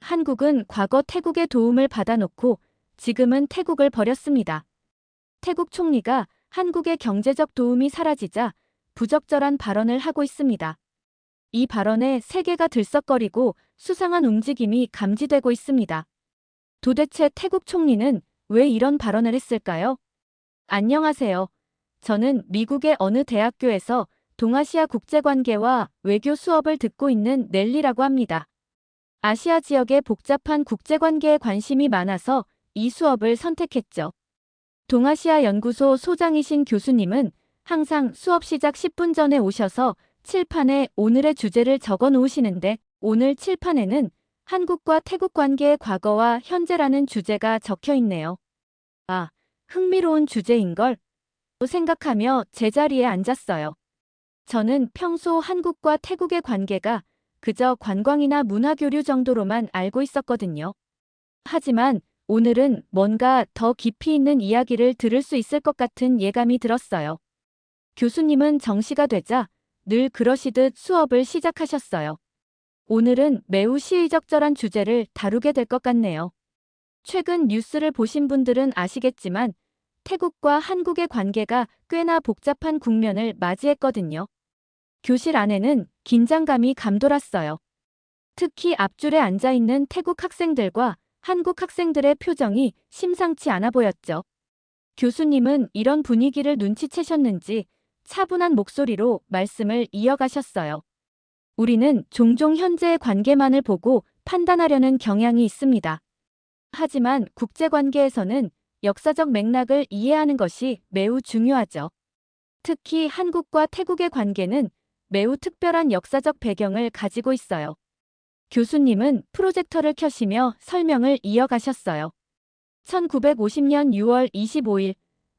한국은 과거 태국의 도움을 받아놓고 지금은 태국을 버렸습니다. 태국 총리가 한국의 경제적 도움이 사라지자 부적절한 발언을 하고 있습니다. 이 발언에 세계가 들썩거리고 수상한 움직임이 감지되고 있습니다. 도대체 태국 총리는 왜 이런 발언을 했을까요? 안녕하세요. 저는 미국의 어느 대학교에서 동아시아 국제관계와 외교 수업을 듣고 있는 넬리라고 합니다. 아시아 지역의 복잡한 국제관계에 관심이 많아서 이 수업을 선택했죠. 동아시아 연구소 소장이신 교수님은 항상 수업 시작 10분 전에 오셔서 칠판에 오늘의 주제를 적어 놓으시는데 오늘 칠판에는 한국과 태국 관계의 과거와 현재라는 주제가 적혀 있네요. 아, 흥미로운 주제인걸 생각하며 제자리에 앉았어요. 저는 평소 한국과 태국의 관계가 그저 관광이나 문화교류 정도로만 알고 있었거든요. 하지만 오늘은 뭔가 더 깊이 있는 이야기를 들을 수 있을 것 같은 예감이 들었어요. 교수님은 정시가 되자 늘 그러시듯 수업을 시작하셨어요. 오늘은 매우 시의적절한 주제를 다루게 될 것 같네요. 최근 뉴스를 보신 분들은 아시겠지만 태국과 한국의 관계가 꽤나 복잡한 국면을 맞이했거든요. 교실 안에는 긴장감이 감돌았어요. 특히 앞줄에 앉아있는 태국 학생들과 한국 학생들의 표정이 심상치 않아 보였죠. 교수님은 이런 분위기를 눈치채셨는지 차분한 목소리로 말씀을 이어가셨어요. 우리는 종종 현재의 관계만을 보고 판단하려는 경향이 있습니다. 하지만 국제관계에서는 역사적 맥락을 이해하는 것이 매우 중요하죠. 특히 한국과 태국의 관계는 매우 특별한 역사적 배경을 가지고 있어요. 교수님은 프로젝터를 켜시며 설명을 이어가셨어요. 1950년 6월 25일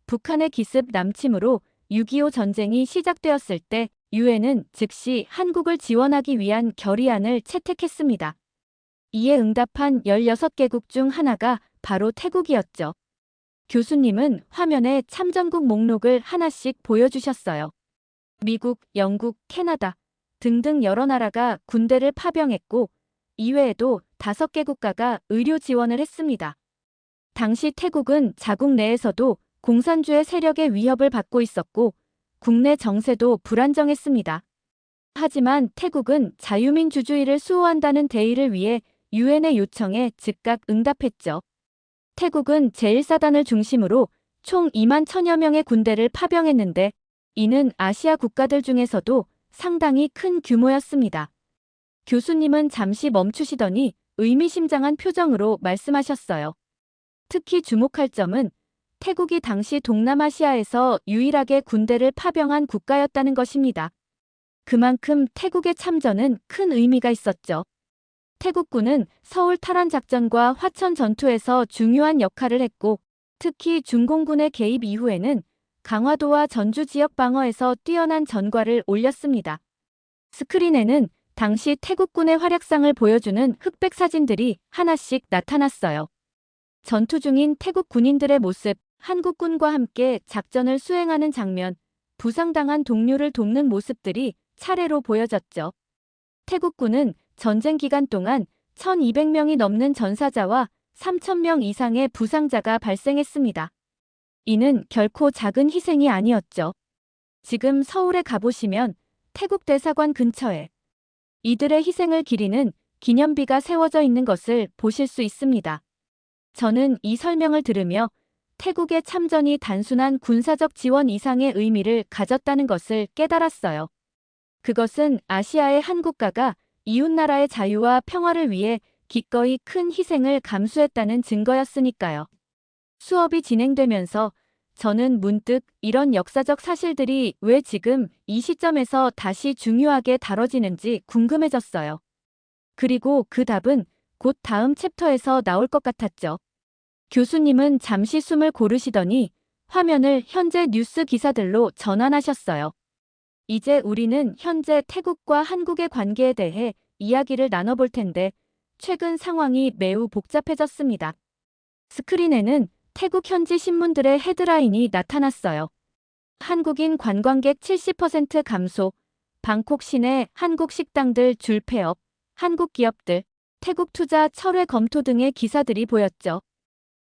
북한의 기습 남침으로 6.25 전쟁이 시작되었을 때 유엔은 즉시 한국을 지원하기 위한 결의안을 채택했습니다. 이에 응답한 16개국 중 하나가 바로 태국이었죠. 교수님은 화면에 참전국 목록을 하나씩 보여주셨어요. 미국, 영국, 캐나다 등등 여러 나라가 군대를 파병했고 이외에도 5개 국가가 의료 지원을 했습니다. 당시 태국은 자국 내에서도 공산주의 세력의 위협을 받고 있었고 국내 정세도 불안정했습니다. 하지만 태국은 자유민주주의를 수호한다는 대의를 위해 유엔의 요청에 즉각 응답했죠. 태국은 제1사단을 중심으로 총 2만 1000여 명의 군대를 파병했는데 이는 아시아 국가들 중에서도 상당히 큰 규모였습니다. 교수님은 잠시 멈추시더니 의미심장한 표정으로 말씀하셨어요. 특히 주목할 점은 태국이 당시 동남아시아에서 유일하게 군대를 파병한 국가였다는 것입니다. 그만큼 태국의 참전은 큰 의미가 있었죠. 태국군은 서울 탈환 작전과 화천 전투에서 중요한 역할을 했고 특히 중공군의 개입 이후에는 강화도와 전주 지역 방어에서 뛰어난 전과를 올렸습니다. 스크린에는 당시 태국군의 활약상을 보여주는 흑백 사진들이 하나씩 나타났어요. 전투 중인 태국 군인들의 모습, 한국군과 함께 작전을 수행하는 장면, 부상당한 동료를 돕는 모습들이 차례로 보여졌죠. 태국군은 전쟁 기간 동안 1200명이 넘는 전사자와 3000명 이상의 부상자가 발생했습니다. 이는 결코 작은 희생이 아니었죠. 지금 서울에 가보시면 태국 대사관 근처에 이들의 희생을 기리는 기념비가 세워져 있는 것을 보실 수 있습니다. 저는 이 설명을 들으며 태국의 참전이 단순한 군사적 지원 이상의 의미를 가졌다는 것을 깨달았어요. 그것은 아시아의 한 국가가 이웃나라의 자유와 평화를 위해 기꺼이 큰 희생을 감수했다는 증거였으니까요. 수업이 진행되면서 저는 문득 이런 역사적 사실들이 왜 지금 이 시점에서 다시 중요하게 다뤄지는지 궁금해졌어요. 그리고 그 답은 곧 다음 챕터에서 나올 것 같았죠. 교수님은 잠시 숨을 고르시더니 화면을 현재 뉴스 기사들로 전환하셨어요. 이제 우리는 현재 태국과 한국의 관계에 대해 이야기를 나눠볼 텐데 최근 상황이 매우 복잡해졌습니다. 스크린에는 태국 현지 신문들의 헤드라인이 나타났어요. 한국인 관광객 70% 감소, 방콕 시내 한국 식당들 줄 폐업, 한국 기업들, 태국 투자 철회 검토 등의 기사들이 보였죠.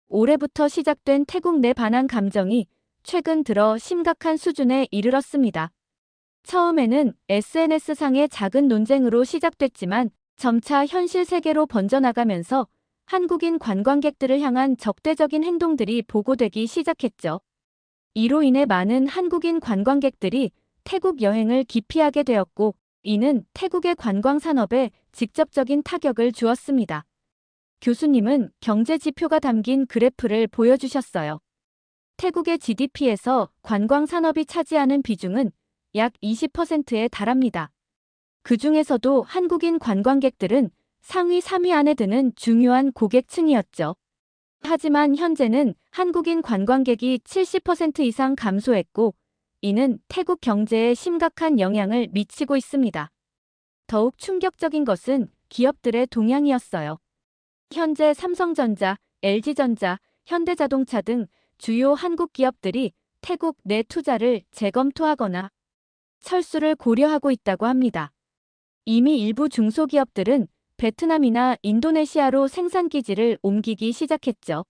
올해부터 시작된 태국 내 반한 감정이 최근 들어 심각한 수준에 이르렀습니다. 처음에는 SNS상의 작은 논쟁으로 시작됐지만 점차 현실 세계로 번져나가면서 한국인 관광객들을 향한 적대적인 행동들이 보고되기 시작했죠. 이로 인해 많은 한국인 관광객들이 태국 여행을 기피하게 되었고, 이는 태국의 관광 산업에 직접적인 타격을 주었습니다. 교수님은 경제 지표가 담긴 그래프를 보여주셨어요. 태국의 GDP에서 관광 산업이 차지하는 비중은 약 20%에 달합니다. 그 중에서도 한국인 관광객들은 상위 3위 안에 드는 중요한 고객층이었죠. 하지만 현재는 한국인 관광객이 70% 이상 감소했고, 이는 태국 경제에 심각한 영향을 미치고 있습니다. 더욱 충격적인 것은 기업들의 동향이었어요. 현재 삼성전자, LG전자, 현대자동차 등 주요 한국 기업들이 태국 내 투자를 재검토하거나 철수를 고려하고 있다고 합니다. 이미 일부 중소기업들은 베트남이나 인도네시아로 생산기지를 옮기기 시작했죠.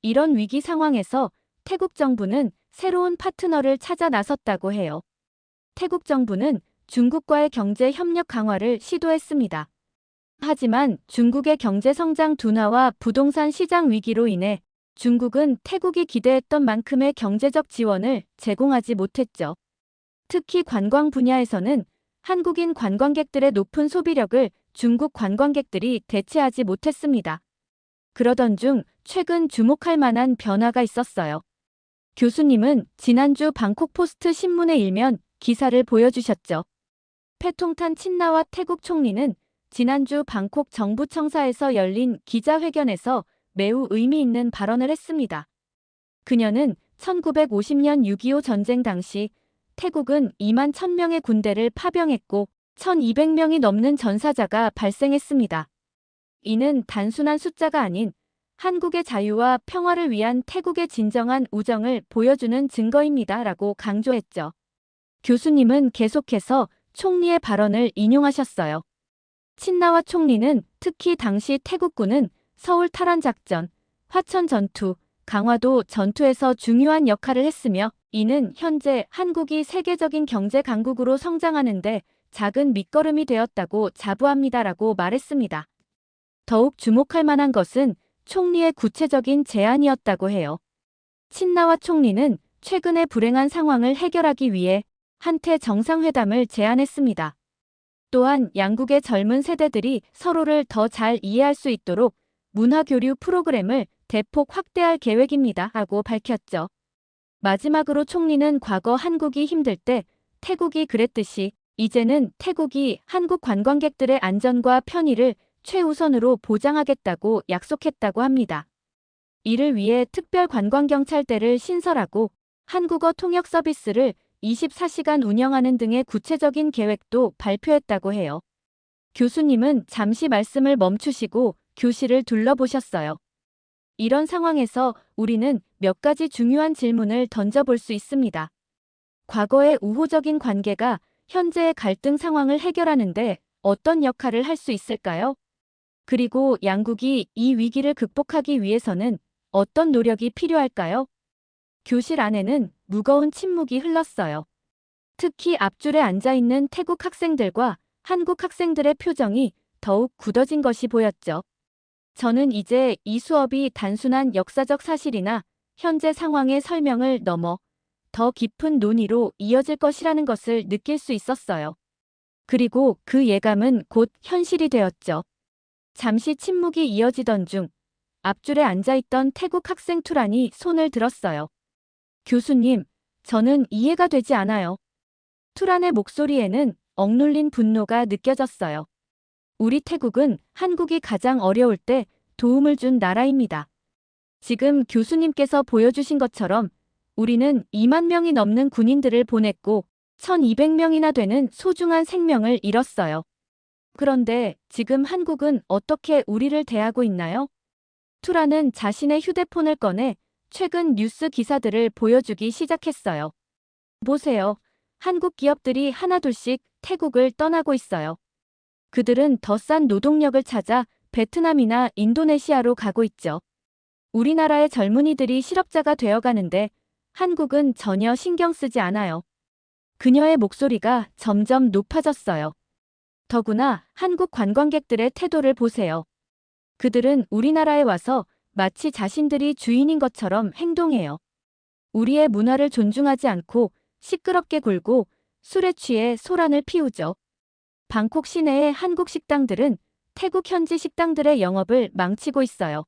이런 위기 상황에서 태국 정부는 새로운 파트너를 찾아 나섰다고 해요. 태국 정부는 중국과의 경제 협력 강화를 시도했습니다. 하지만 중국의 경제 성장 둔화와 부동산 시장 위기로 인해 중국은 태국이 기대했던 만큼의 경제적 지원을 제공하지 못했죠. 특히 관광 분야에서는 한국인 관광객들의 높은 소비력을 중국 관광객들이 대체하지 못했습니다. 그러던 중 최근 주목할 만한 변화가 있었어요. 교수님은 지난주 방콕 포스트 신문의 일면 기사를 보여주셨죠. 패통탄 친나와 태국 총리는 지난주 방콕 정부청사에서 열린 기자회견에서 매우 의미 있는 발언을 했습니다. 그녀는 1950년 6.25 전쟁 당시 태국은 2만 1,000명의 군대를 파병했고 1,200명이 넘는 전사자가 발생했습니다. 이는 단순한 숫자가 아닌 한국의 자유와 평화를 위한 태국의 진정한 우정을 보여주는 증거입니다. 라고 강조했죠. 교수님은 계속해서 총리의 발언을 인용하셨어요. 친나와 총리는 특히 당시 태국군은 서울 탈환 작전, 화천 전투, 강화도 전투에서 중요한 역할을 했으며 이는 현재 한국이 세계적인 경제 강국으로 성장하는데 작은 밑거름이 되었다고 자부합니다라고 말했습니다. 더욱 주목할 만한 것은 총리의 구체적인 제안이었다고 해요. 친나와 총리는 최근의 불행한 상황을 해결하기 위해 한태 정상회담을 제안했습니다. 또한 양국의 젊은 세대들이 서로를 더 잘 이해할 수 있도록 문화교류 프로그램을 대폭 확대할 계획입니다. 하고 밝혔죠. 마지막으로 총리는 과거 한국이 힘들 때 태국이 그랬듯이 이제는 태국이 한국 관광객들의 안전과 편의를 최우선으로 보장하겠다고 약속했다고 합니다. 이를 위해 특별 관광경찰대를 신설하고 한국어 통역 서비스를 24시간 운영하는 등의 구체적인 계획도 발표했다고 해요. 교수님은 잠시 말씀을 멈추시고 교실을 둘러보셨어요. 이런 상황에서 우리는 몇 가지 중요한 질문을 던져볼 수 있습니다. 과거의 우호적인 관계가 현재의 갈등 상황을 해결하는데 어떤 역할을 할 수 있을까요? 그리고 양국이 이 위기를 극복하기 위해서는 어떤 노력이 필요할까요? 교실 안에는 무거운 침묵이 흘렀어요. 특히 앞줄에 앉아있는 태국 학생들과 한국 학생들의 표정이 더욱 굳어진 것이 보였죠. 저는 이제 이 수업이 단순한 역사적 사실이나 현재 상황의 설명을 넘어 더 깊은 논의로 이어질 것이라는 것을 느낄 수 있었어요. 그리고 그 예감은 곧 현실이 되었죠. 잠시 침묵이 이어지던 중 앞줄에 앉아있던 태국 학생 투란이 손을 들었어요. 교수님, 저는 이해가 되지 않아요. 투란의 목소리에는 억눌린 분노가 느껴졌어요. 우리 태국은 한국이 가장 어려울 때 도움을 준 나라입니다. 지금 교수님께서 보여주신 것처럼 우리는 2만 명이 넘는 군인들을 보냈고 1,200명이나 되는 소중한 생명을 잃었어요. 그런데 지금 한국은 어떻게 우리를 대하고 있나요? 투라는 자신의 휴대폰을 꺼내 최근 뉴스 기사들을 보여주기 시작했어요. 보세요. 한국 기업들이 하나둘씩 태국을 떠나고 있어요. 그들은 더 싼 노동력을 찾아 베트남이나 인도네시아로 가고 있죠. 우리나라의 젊은이들이 실업자가 되어가는데 한국은 전혀 신경 쓰지 않아요. 그녀의 목소리가 점점 높아졌어요. 더구나 한국 관광객들의 태도를 보세요. 그들은 우리나라에 와서 마치 자신들이 주인인 것처럼 행동해요. 우리의 문화를 존중하지 않고 시끄럽게 굴고 술에 취해 소란을 피우죠. 방콕 시내의 한국 식당들은 태국 현지 식당들의 영업을 망치고 있어요.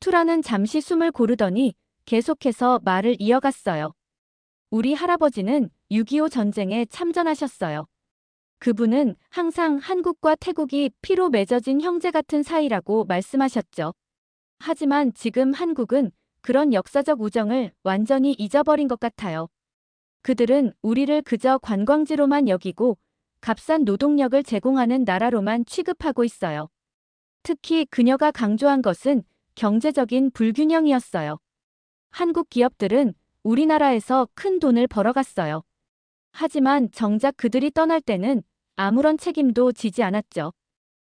투라는 잠시 숨을 고르더니 계속해서 말을 이어갔어요. 우리 할아버지는 6.25 전쟁에 참전하셨어요. 그분은 항상 한국과 태국이 피로 맺어진 형제 같은 사이라고 말씀하셨죠. 하지만 지금 한국은 그런 역사적 우정을 완전히 잊어버린 것 같아요. 그들은 우리를 그저 관광지로만 여기고 값싼 노동력을 제공하는 나라로만 취급하고 있어요. 특히 그녀가 강조한 것은 경제적인 불균형이었어요. 한국 기업들은 우리나라에서 큰 돈을 벌어갔어요. 하지만 정작 그들이 떠날 때는 아무런 책임도 지지 않았죠.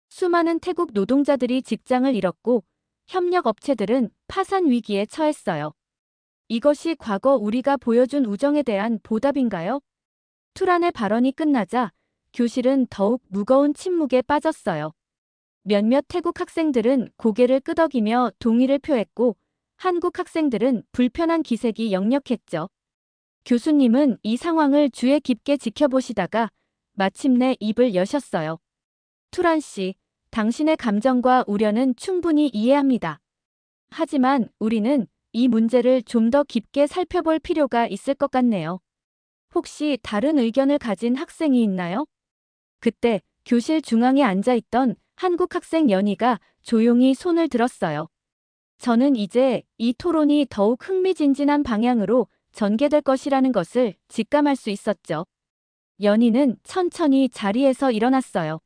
수많은 태국 노동자들이 직장을 잃었고 협력 업체들은 파산 위기에 처했어요. 이것이 과거 우리가 보여준 우정에 대한 보답인가요? 투란의 발언이 끝나자 교실은 더욱 무거운 침묵에 빠졌어요. 몇몇 태국 학생들은 고개를 끄덕이며 동의를 표했고 한국 학생들은 불편한 기색이 역력했죠. 교수님은 이 상황을 주의 깊게 지켜보시다가 마침내 입을 여셨어요. 투란 씨, 당신의 감정과 우려는 충분히 이해합니다. 하지만 우리는 이 문제를 좀 더 깊게 살펴볼 필요가 있을 것 같네요. 혹시 다른 의견을 가진 학생이 있나요? 그때 교실 중앙에 앉아있던 한국 학생 연희가 조용히 손을 들었어요. 저는 이제 이 토론이 더욱 흥미진진한 방향으로 전개될 것이라는 것을 직감할 수 있었죠. 연희는 천천히 자리에서 일어났어요.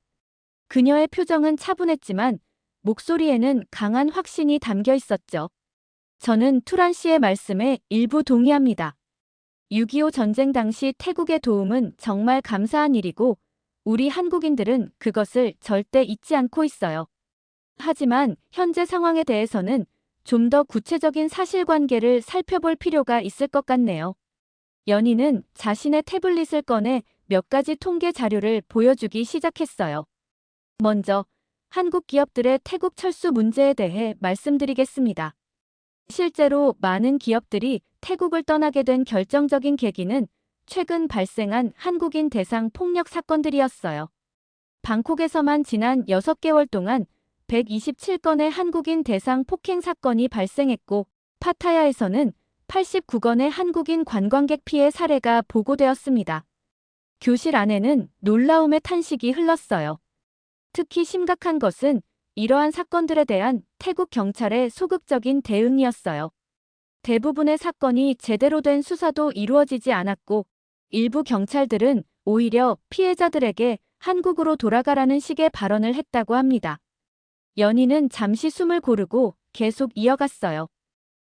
그녀의 표정은 차분했지만 목소리에는 강한 확신이 담겨 있었죠. 저는 투란 씨의 말씀에 일부 동의합니다. 6.25 전쟁 당시 태국의 도움은 정말 감사한 일이고 우리 한국인들은 그것을 절대 잊지 않고 있어요. 하지만 현재 상황에 대해서는 좀 더 구체적인 사실관계를 살펴볼 필요가 있을 것 같네요. 연희는 자신의 태블릿을 꺼내 몇 가지 통계 자료를 보여주기 시작했어요. 먼저 한국 기업들의 태국 철수 문제에 대해 말씀드리겠습니다. 실제로 많은 기업들이 태국을 떠나게 된 결정적인 계기는 최근 발생한 한국인 대상 폭력 사건들이었어요. 방콕에서만 지난 6개월 동안 127건의 한국인 대상 폭행 사건이 발생했고 파타야에서는 89건의 한국인 관광객 피해 사례가 보고되었습니다. 교실 안에는 놀라움의 탄식이 흘렀어요. 특히 심각한 것은 이러한 사건들에 대한 태국 경찰의 소극적인 대응이었어요. 대부분의 사건이 제대로 된 수사도 이루어지지 않았고 일부 경찰들은 오히려 피해자들에게 한국으로 돌아가라는 식의 발언을 했다고 합니다. 연희는 잠시 숨을 고르고 계속 이어갔어요.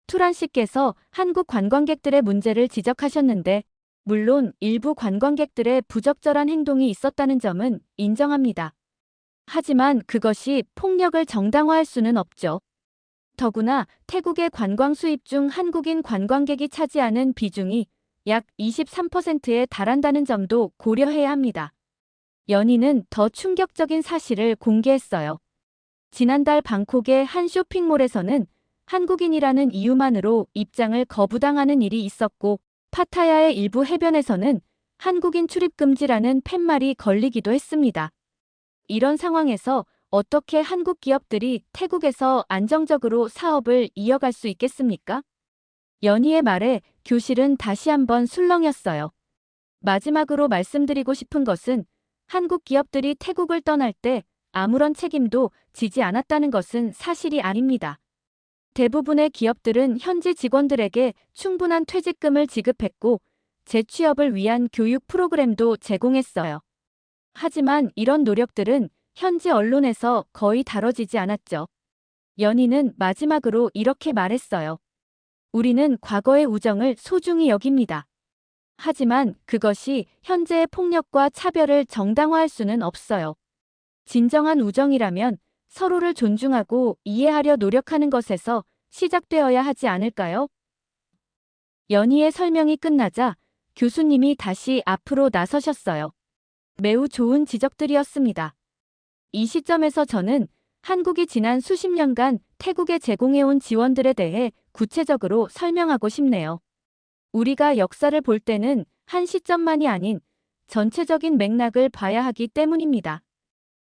투란 씨께서 한국 관광객들의 문제를 지적하셨는데 물론 일부 관광객들의 부적절한 행동이 있었다는 점은 인정합니다. 하지만 그것이 폭력을 정당화할 수는 없죠. 더구나 태국의 관광 수입 중 한국인 관광객이 차지하는 비중이 약 23%에 달한다는 점도 고려해야 합니다. 연희는 더 충격적인 사실을 공개했어요. 지난달 방콕의 한 쇼핑몰에서는 한국인이라는 이유만으로 입장을 거부당하는 일이 있었고 파타야의 일부 해변에서는 한국인 출입 금지라는 팻말이 걸리기도 했습니다. 이런 상황에서 어떻게 한국 기업들이 태국에서 안정적으로 사업을 이어갈 수 있겠습니까? 연희의 말에 교실은 다시 한번 술렁였어요. 마지막으로 말씀드리고 싶은 것은 한국 기업들이 태국을 떠날 때 아무런 책임도 지지 않았다는 것은 사실이 아닙니다. 대부분의 기업들은 현지 직원들에게 충분한 퇴직금을 지급했고 재취업을 위한 교육 프로그램도 제공했어요. 하지만 이런 노력들은 현지 언론에서 거의 다뤄지지 않았죠. 연희는 마지막으로 이렇게 말했어요. 우리는 과거의 우정을 소중히 여깁니다. 하지만 그것이 현재의 폭력과 차별을 정당화할 수는 없어요. 진정한 우정이라면 서로를 존중하고 이해하려 노력하는 것에서 시작되어야 하지 않을까요? 연희의 설명이 끝나자 교수님이 다시 앞으로 나서셨어요. 매우 좋은 지적들이었습니다. 이 시점에서 저는 한국이 지난 수십 년간 태국에 제공해온 지원들에 대해 구체적으로 설명하고 싶네요. 우리가 역사를 볼 때는 한 시점만이 아닌 전체적인 맥락을 봐야 하기 때문입니다.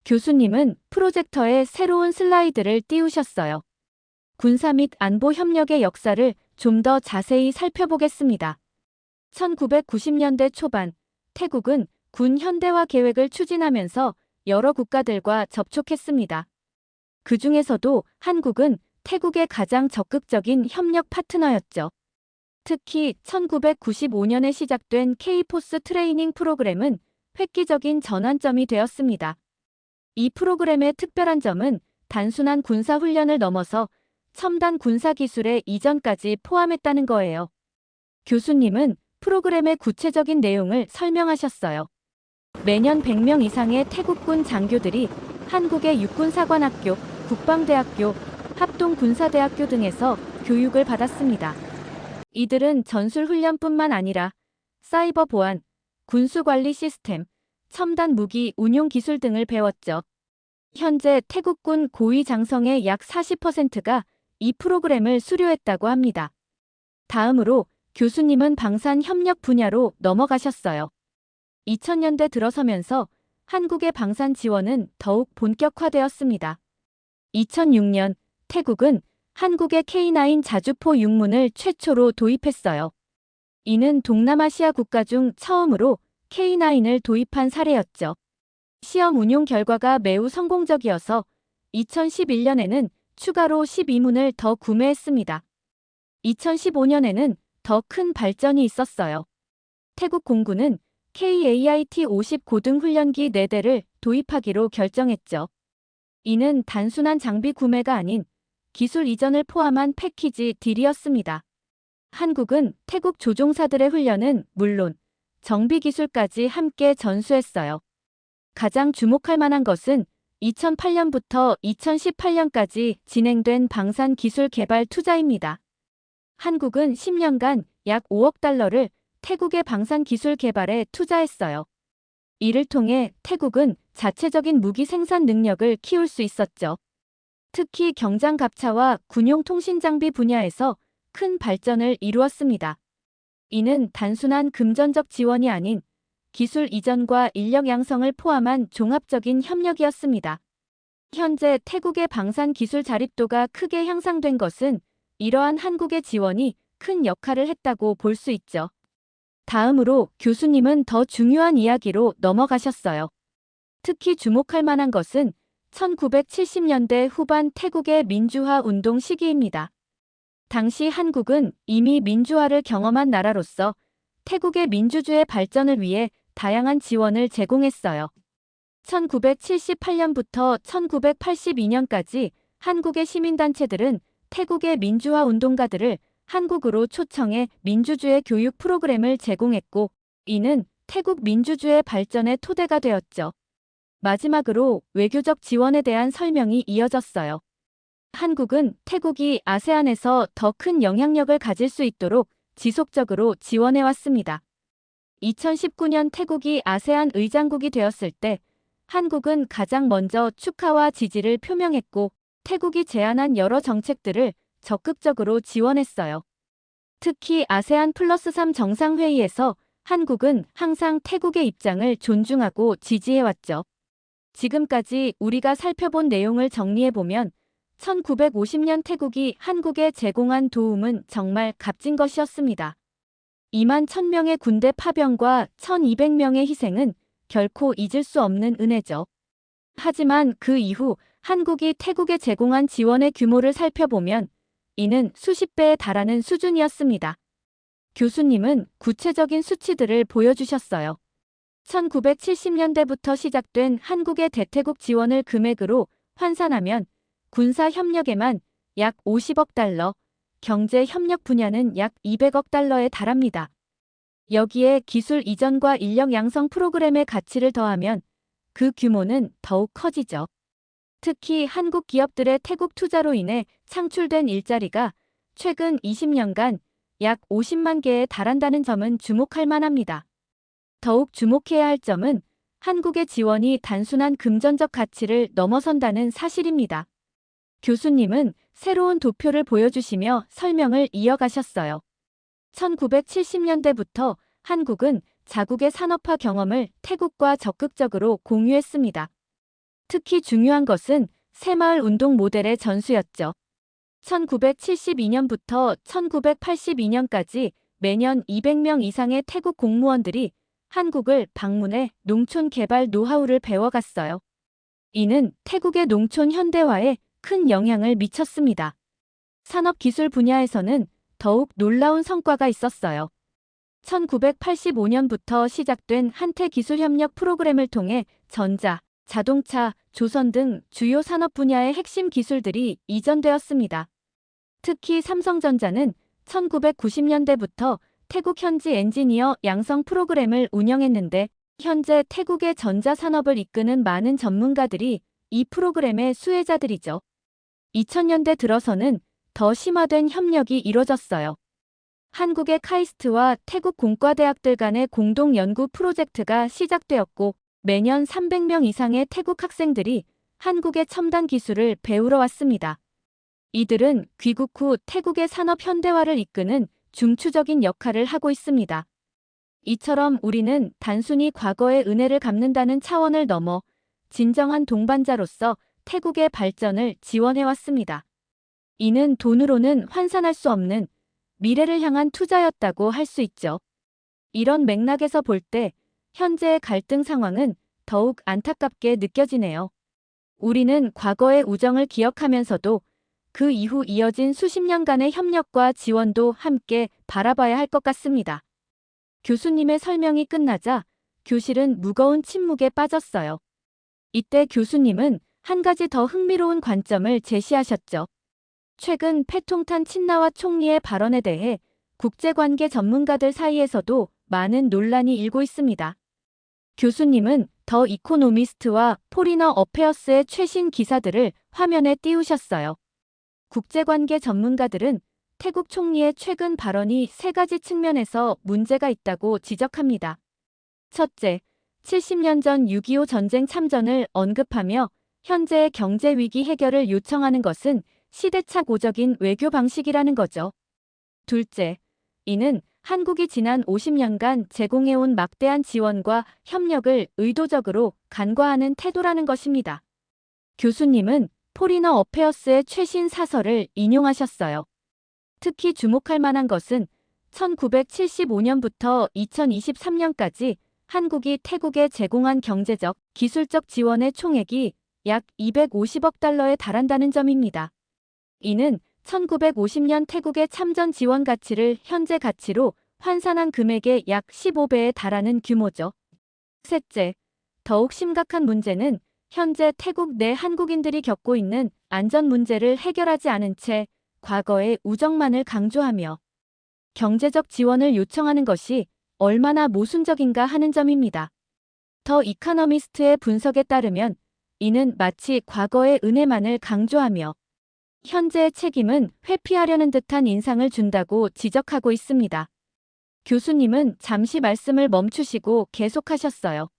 교수님은 프로젝터에 새로운 슬라이드를 띄우셨어요. 군사 및 안보 협력의 역사를 좀 더 자세히 살펴보겠습니다. 1990년대 초반, 태국은 군 현대화 계획을 추진하면서 여러 국가들과 접촉했습니다. 그 중에서도 한국은 태국의 가장 적극적인 협력 파트너였죠. 특히 1995년에 시작된 K-포스 트레이닝 프로그램은 획기적인 전환점이 되었습니다. 이 프로그램의 특별한 점은 단순한 군사 훈련을 넘어서 첨단 군사 기술의 이전까지 포함했다는 거예요. 교수님은 프로그램의 구체적인 내용을 설명하셨어요. 매년 100명 이상의 태국군 장교들이 한국의 육군사관학교, 국방대학교, 합동군사대학교 등에서 교육을 받았습니다. 이들은 전술훈련뿐만 아니라 사이버 보안, 군수관리 시스템, 첨단 무기 운용 기술 등을 배웠죠. 현재 태국군 고위 장성의 약 40%가 이 프로그램을 수료했다고 합니다. 다음으로 교수님은 방산 협력 분야로 넘어가셨어요. 2000년대 들어서면서 한국의 방산 지원은 더욱 본격화되었습니다. 2006년 태국은 한국의 K9 자주포 육문을 최초로 도입했어요. 이는 동남아시아 국가 중 처음으로 K9을 도입한 사례였죠. 시험 운용 결과가 매우 성공적이어서 2011년에는 추가로 12문을 더 구매했습니다. 2015년에는 더 큰 발전이 있었어요. 태국 공군은 KAIT-50 고등훈련기 4대를 도입하기로 결정했죠. 이는 단순한 장비 구매가 아닌 기술 이전을 포함한 패키지 딜이었습니다. 한국은 태국 조종사들의 훈련은 물론 정비 기술까지 함께 전수했어요. 가장 주목할 만한 것은 2008년부터 2018년까지 진행된 방산 기술 개발 투자입니다. 한국은 10년간 약 5억 달러를 태국의 방산 기술 개발에 투자했어요. 이를 통해 태국은 자체적인 무기 생산 능력을 키울 수 있었죠. 특히 경장 갑차와 군용 통신 장비 분야에서 큰 발전을 이루었습니다. 이는 단순한 금전적 지원이 아닌 기술 이전과 인력 양성을 포함한 종합적인 협력이었습니다. 현재 태국의 방산 기술 자립도가 크게 향상된 것은 이러한 한국의 지원이 큰 역할을 했다고 볼 수 있죠. 다음으로 교수님은 더 중요한 이야기로 넘어가셨어요. 특히 주목할 만한 것은 1970년대 후반 태국의 민주화 운동 시기입니다. 당시 한국은 이미 민주화를 경험한 나라로서 태국의 민주주의 발전을 위해 다양한 지원을 제공했어요. 1978년부터 1982년까지 한국의 시민단체들은 태국의 민주화 운동가들을 한국으로 초청해 민주주의 교육 프로그램을 제공했고, 이는 태국 민주주의 발전의 토대가 되었죠. 마지막으로 외교적 지원에 대한 설명이 이어졌어요. 한국은 태국이 아세안에서 더 큰 영향력을 가질 수 있도록 지속적으로 지원해왔습니다. 2019년 태국이 아세안 의장국이 되었을 때 한국은 가장 먼저 축하와 지지를 표명했고 태국이 제안한 여러 정책들을 적극적으로 지원했어요. 특히 아세안 플러스 3 정상회의에서 한국은 항상 태국의 입장을 존중하고 지지해왔죠. 지금까지 우리가 살펴본 내용을 정리해보면 1950년 태국이 한국에 제공한 도움은 정말 값진 것이었습니다. 2만 1000명의 군대 파병과 1200명의 희생은 결코 잊을 수 없는 은혜죠. 하지만 그 이후 한국이 태국에 제공한 지원의 규모를 살펴보면 이는 수십 배에 달하는 수준이었습니다. 교수님은 구체적인 수치들을 보여주셨어요. 1970년대부터 시작된 한국의 대태국 지원을 금액으로 환산하면 군사 협력에만 약 50억 달러, 경제 협력 분야는 약 200억 달러에 달합니다. 여기에 기술 이전과 인력 양성 프로그램의 가치를 더하면 그 규모는 더욱 커지죠. 특히 한국 기업들의 태국 투자로 인해 창출된 일자리가 최근 20년간 약 50만 개에 달한다는 점은 주목할 만합니다. 더욱 주목해야 할 점은 한국의 지원이 단순한 금전적 가치를 넘어선다는 사실입니다. 교수님은 새로운 도표를 보여주시며 설명을 이어가셨어요. 1970년대부터 한국은 자국의 산업화 경험을 태국과 적극적으로 공유했습니다. 특히 중요한 것은 새마을 운동 모델의 전수였죠. 1972년부터 1982년까지 매년 200명 이상의 태국 공무원들이 한국을 방문해 농촌 개발 노하우를 배워갔어요. 이는 태국의 농촌 현대화에 큰 영향을 미쳤습니다. 산업기술 분야에서는 더욱 놀라운 성과가 있었어요. 1985년부터 시작된 한태기술협력 프로그램을 통해 전자, 자동차, 조선 등 주요 산업 분야의 핵심 기술들이 이전되었습니다. 특히 삼성전자는 1990년대부터 태국 현지 엔지니어 양성 프로그램을 운영했는데 현재 태국의 전자산업을 이끄는 많은 전문가들이 이 프로그램의 수혜자들이죠. 2000년대 들어서는 더 심화된 협력이 이뤄졌어요. 한국의 카이스트와 태국 공과대학들 간의 공동 연구 프로젝트가 시작되었고 매년 300명 이상의 태국 학생들이 한국의 첨단 기술을 배우러 왔습니다. 이들은 귀국 후 태국의 산업 현대화를 이끄는 중추적인 역할을 하고 있습니다. 이처럼 우리는 단순히 과거의 은혜를 갚는다는 차원을 넘어 진정한 동반자로서 태국의 발전을 지원해왔습니다. 이는 돈으로는 환산할 수 없는 미래를 향한 투자였다고 할 수 있죠. 이런 맥락에서 볼 때 현재의 갈등 상황은 더욱 안타깝게 느껴지네요. 우리는 과거의 우정을 기억하면서도 그 이후 이어진 수십 년간의 협력과 지원도 함께 바라봐야 할 것 같습니다. 교수님의 설명이 끝나자 교실은 무거운 침묵에 빠졌어요. 이때 교수님은 한 가지 더 흥미로운 관점을 제시하셨죠. 최근 패통탄 친나와 총리의 발언에 대해 국제관계 전문가들 사이에서도 많은 논란이 일고 있습니다. 교수님은 더 이코노미스트와 포리너 어페어스의 최신 기사들을 화면에 띄우셨어요. 국제관계 전문가들은 태국 총리의 최근 발언이 세 가지 측면에서 문제가 있다고 지적합니다. 첫째, 70년 전 6.25 전쟁 참전을 언급하며 현재의 경제 위기 해결을 요청하는 것은 시대착오적인 외교 방식이라는 거죠. 둘째, 이는 한국이 지난 50년간 제공해온 막대한 지원과 협력을 의도적으로 간과하는 태도라는 것입니다. 교수님은 포리너 어페어스의 최신 사설을 인용하셨어요. 특히 주목할 만한 것은 1975년부터 2023년까지 한국이 태국에 제공한 경제적, 기술적 지원의 총액이 약 250억 달러에 달한다는 점입니다. 이는 1950년 태국의 참전 지원 가치를 현재 가치로 환산한 금액의 약 15배에 달하는 규모죠. 셋째, 더욱 심각한 문제는 현재 태국 내 한국인들이 겪고 있는 안전 문제를 해결하지 않은 채 과거의 우정만을 강조하며 경제적 지원을 요청하는 것이 얼마나 모순적인가 하는 점입니다. 더 이코노미스트의 분석에 따르면 이는 마치 과거의 은혜만을 강조하며 현재의 책임은 회피하려는 듯한 인상을 준다고 지적하고 있습니다. 교수님은 잠시 말씀을 멈추시고 계속하셨어요.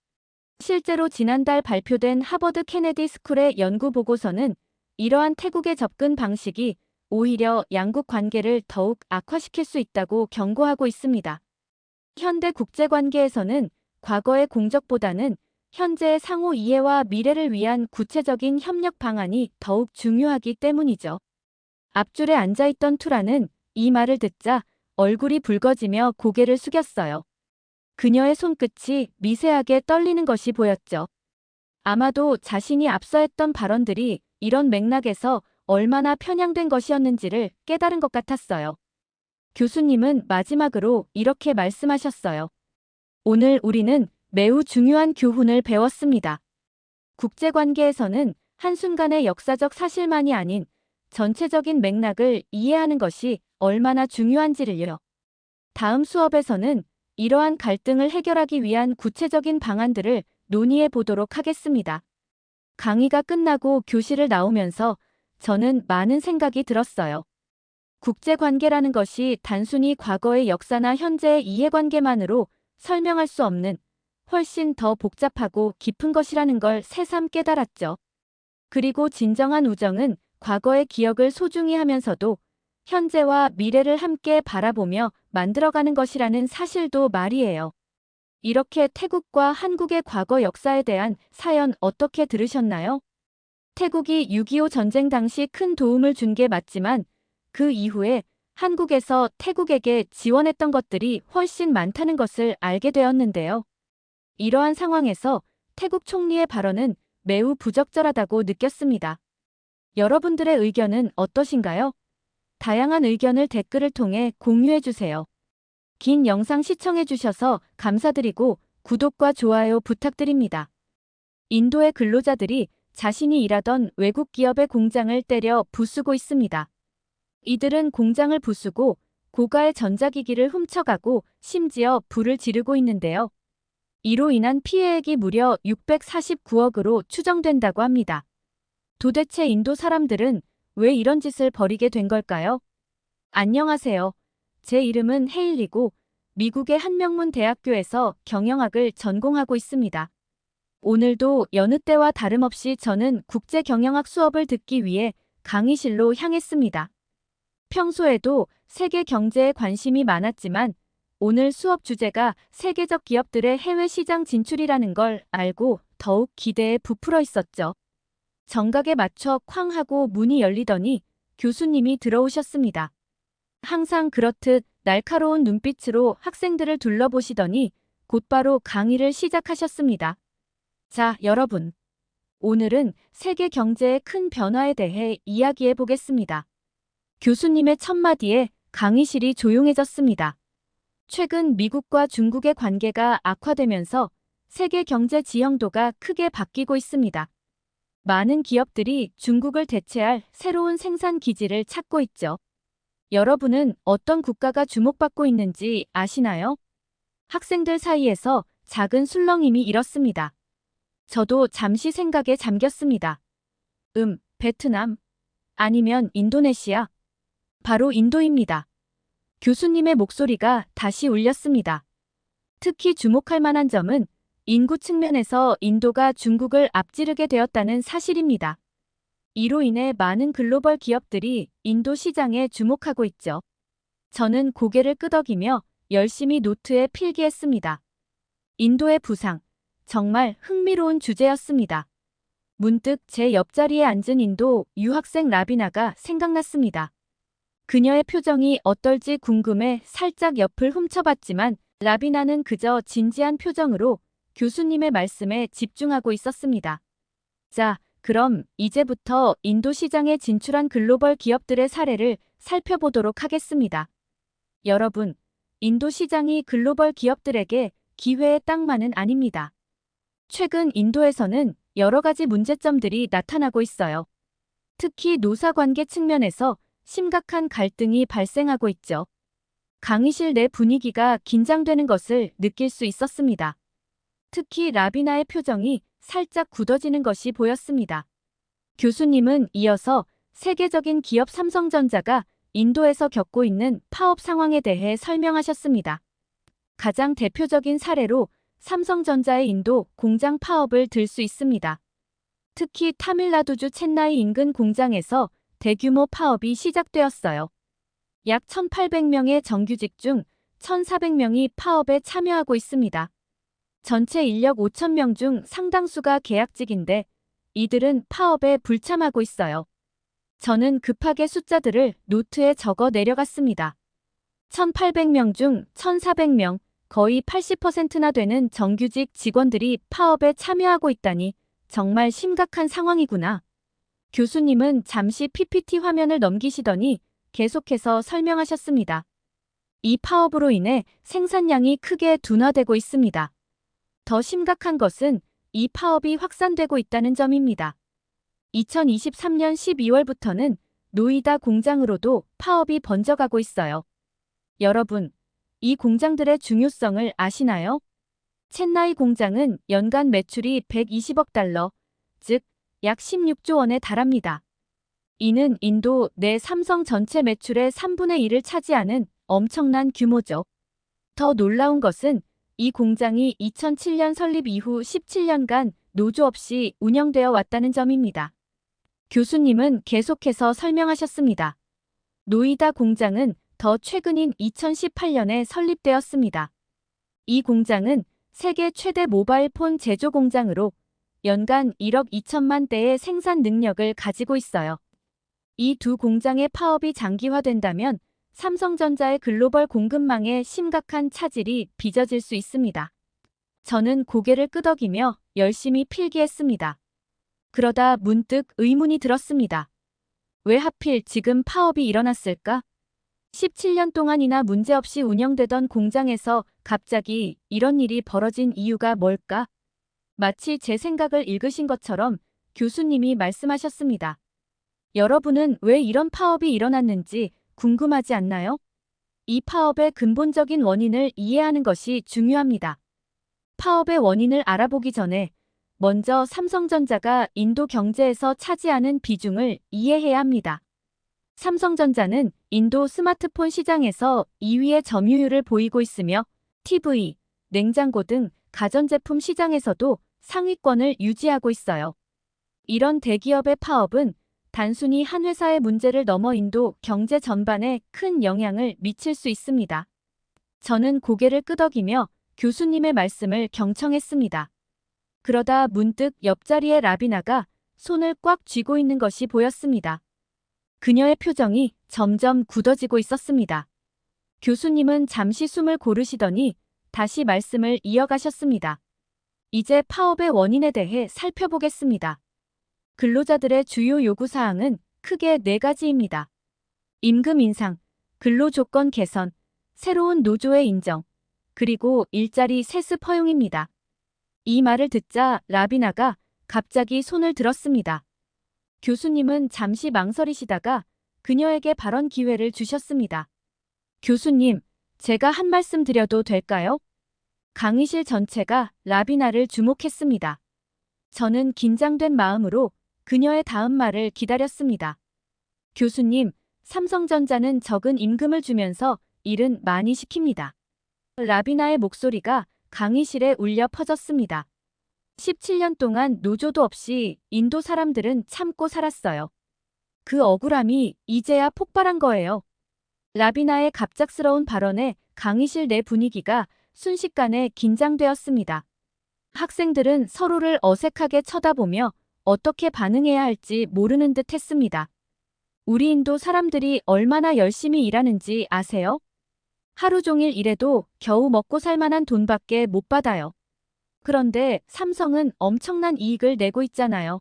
실제로 지난달 발표된 하버드 케네디 스쿨의 연구 보고서는 이러한 태국의 접근 방식이 오히려 양국 관계를 더욱 악화시킬 수 있다고 경고하고 있습니다. 현대 국제관계에서는 과거의 공적보다는 현재의 상호 이해와 미래를 위한 구체적인 협력 방안이 더욱 중요하기 때문이죠. 앞줄에 앉아있던 투라는 이 말을 듣자 얼굴이 붉어지며 고개를 숙였어요. 그녀의 손끝이 미세하게 떨리는 것이 보였죠. 아마도 자신이 앞서 했던 발언들이 이런 맥락에서 얼마나 편향된 것이었는지를 깨달은 것 같았어요. 교수님은 마지막으로 이렇게 말씀하셨어요. 오늘 우리는 매우 중요한 교훈을 배웠습니다. 국제관계에서는 한순간의 역사적 사실만이 아닌 전체적인 맥락을 이해하는 것이 얼마나 중요한지를요. 다음 수업에서는 이러한 갈등을 해결하기 위한 구체적인 방안들을 논의해 보도록 하겠습니다. 강의가 끝나고 교실을 나오면서 저는 많은 생각이 들었어요. 국제관계라는 것이 단순히 과거의 역사나 현재의 이해관계만으로 설명할 수 없는 훨씬 더 복잡하고 깊은 것이라는 걸 새삼 깨달았죠. 그리고 진정한 우정은 과거의 기억을 소중히 하면서도 현재와 미래를 함께 바라보며 만들어가는 것이라는 사실도 말이에요. 이렇게 태국과 한국의 과거 역사에 대한 사연 어떻게 들으셨나요? 태국이 6.25 전쟁 당시 큰 도움을 준 게 맞지만 그 이후에 한국에서 태국에게 지원했던 것들이 훨씬 많다는 것을 알게 되었는데요. 이러한 상황에서 태국 총리의 발언은 매우 부적절하다고 느꼈습니다. 여러분들의 의견은 어떠신가요? 다양한 의견을 댓글을 통해 공유해주세요. 긴 영상 시청해주셔서 감사드리고 구독과 좋아요 부탁드립니다. 인도의 근로자들이 자신이 일하던 외국 기업의 공장을 때려 부수고 있습니다. 이들은 공장을 부수고 고가의 전자기기를 훔쳐가고 심지어 불을 지르고 있는데요. 이로 인한 피해액이 무려 649억으로 추정된다고 합니다. 도대체 인도 사람들은 왜 이런 짓을 벌이게 된 걸까요? 안녕하세요. 제 이름은 헤일리고 미국의 한 명문 대학교에서 경영학을 전공하고 있습니다. 오늘도 여느 때와 다름없이 저는 국제 경영학 수업을 듣기 위해 강의실로 향했습니다. 평소에도 세계 경제에 관심이 많았지만 오늘 수업 주제가 세계적 기업들의 해외 시장 진출이라는 걸 알고 더욱 기대에 부풀어 있었죠. 정각에 맞춰 쾅 하고 문이 열리더니 교수님이 들어오셨습니다. 항상 그렇듯 날카로운 눈빛으로 학생들을 둘러보시더니 곧바로 강의를 시작하셨습니다. 자, 여러분. 오늘은 세계 경제의 큰 변화에 대해 이야기해 보겠습니다. 교수님의 첫마디에 강의실이 조용해졌습니다. 최근 미국과 중국의 관계가 악화되면서 세계 경제 지형도가 크게 바뀌고 있습니다. 많은 기업들이 중국을 대체할 새로운 생산 기지를 찾고 있죠. 여러분은 어떤 국가가 주목받고 있는지 아시나요? 학생들 사이에서 작은 술렁임이 일었습니다. 저도 잠시 생각에 잠겼습니다. 베트남 아니면 인도네시아? 바로 인도입니다. 교수님의 목소리가 다시 울렸습니다. 특히 주목할 만한 점은 인구 측면에서 인도가 중국을 앞지르게 되었다는 사실입니다. 이로 인해 많은 글로벌 기업들이 인도 시장에 주목하고 있죠. 저는 고개를 끄덕이며 열심히 노트에 필기했습니다. 인도의 부상, 정말 흥미로운 주제였습니다. 문득 제 옆자리에 앉은 인도 유학생 라비나가 생각났습니다. 그녀의 표정이 어떨지 궁금해 살짝 옆을 훔쳐봤지만 라비나는 그저 진지한 표정으로 교수님의 말씀에 집중하고 있었습니다. 자, 그럼 이제부터 인도 시장에 진출한 글로벌 기업들의 사례를 살펴보도록 하겠습니다. 여러분, 인도 시장이 글로벌 기업들에게 기회의 땅만은 아닙니다. 최근 인도에서는 여러 가지 문제점들이 나타나고 있어요. 특히 노사관계 측면에서 심각한 갈등이 발생하고 있죠. 강의실 내 분위기가 긴장되는 것을 느낄 수 있었습니다. 특히 라비나의 표정이 살짝 굳어지는 것이 보였습니다. 교수님은 이어서 세계적인 기업 삼성전자가 인도에서 겪고 있는 파업 상황에 대해 설명하셨습니다. 가장 대표적인 사례로 삼성전자의 인도 공장 파업을 들 수 있습니다. 특히 타밀나두주 첸나이 인근 공장에서 대규모 파업이 시작되었어요. 약 1,800명의 정규직 중 1,400명이 파업에 참여하고 있습니다. 전체 인력 5,000명 중 상당수가 계약직인데 이들은 파업에 불참하고 있어요. 저는 급하게 숫자들을 노트에 적어 내려갔습니다. 1,800명 중 1,400명, 거의 80%나 되는 정규직 직원들이 파업에 참여하고 있다니 정말 심각한 상황이구나. 교수님은 잠시 PPT 화면을 넘기시더니 계속해서 설명하셨습니다. 이 파업으로 인해 생산량이 크게 둔화되고 있습니다. 더 심각한 것은 이 파업이 확산되고 있다는 점입니다. 2023년 12월부터는 노이다 공장으로도 파업이 번져가고 있어요. 여러분, 이 공장들의 중요성을 아시나요? 첸나이 공장은 연간 매출이 120억 달러, 즉 약 16조 원에 달합니다. 이는 인도 내 삼성 전체 매출의 3분의 1을 차지하는 엄청난 규모죠. 더 놀라운 것은 이 공장이 2007년 설립 이후 17년간 노조 없이 운영되어 왔다는 점입니다. 교수님은 계속해서 설명하셨습니다. 노이다 공장은 더 최근인 2018년에 설립되었습니다. 이 공장은 세계 최대 모바일 폰 제조 공장으로 연간 1억 2천만 대의 생산 능력을 가지고 있어요. 이 두 공장의 파업이 장기화된다면 삼성전자의 글로벌 공급망에 심각한 차질이 빚어질 수 있습니다. 저는 고개를 끄덕이며 열심히 필기했습니다. 그러다 문득 의문이 들었습니다. 왜 하필 지금 파업이 일어났을까? 17년 동안이나 문제없이 운영되던 공장에서 갑자기 이런 일이 벌어진 이유가 뭘까? 마치 제 생각을 읽으신 것처럼 교수님이 말씀하셨습니다. 여러분은 왜 이런 파업이 일어났는지 궁금하지 않나요? 이 파업의 근본적인 원인을 이해하는 것이 중요합니다. 파업의 원인을 알아보기 전에 먼저 삼성전자가 인도 경제에서 차지하는 비중을 이해해야 합니다. 삼성전자는 인도 스마트폰 시장에서 2위의 점유율을 보이고 있으며 TV, 냉장고 등 가전제품 시장에서도 상위권을 유지하고 있어요. 이런 대기업의 파업은 단순히 한 회사의 문제를 넘어 인도 경제 전반에 큰 영향을 미칠 수 있습니다. 저는 고개를 끄덕이며 교수님의 말씀을 경청했습니다. 그러다 문득 옆자리의 라비나가 손을 꽉 쥐고 있는 것이 보였습니다. 그녀의 표정이 점점 굳어지고 있었습니다. 교수님은 잠시 숨을 고르시더니 다시 말씀을 이어가셨습니다. 이제 파업의 원인에 대해 살펴보겠습니다. 근로자들의 주요 요구사항은 크게 4가지입니다. 임금 인상, 근로조건 개선, 새로운 노조의 인정, 그리고 일자리 세습 허용입니다. 이 말을 듣자 라비나가 갑자기 손을 들었습니다. 교수님은 잠시 망설이시다가 그녀에게 발언 기회를 주셨습니다. 교수님, 제가 한 말씀 드려도 될까요? 강의실 전체가 라비나를 주목했습니다. 저는 긴장된 마음으로 그녀의 다음 말을 기다렸습니다. 교수님, 삼성전자는 적은 임금을 주면서 일은 많이 시킵니다. 라비나의 목소리가 강의실에 울려 퍼졌습니다. 17년 동안 노조도 없이 인도 사람들은 참고 살았어요. 그 억울함이 이제야 폭발한 거예요. 라비나의 갑작스러운 발언에 강의실 내 분위기가 순식간에 긴장되었습니다. 학생들은 서로를 어색하게 쳐다보며 어떻게 반응해야 할지 모르는 듯 했습니다. 우리 인도 사람들이 얼마나 열심히 일하는지 아세요? 하루 종일 일해도 겨우 먹고 살 만한 돈밖에 못 받아요. 그런데 삼성은 엄청난 이익을 내고 있잖아요.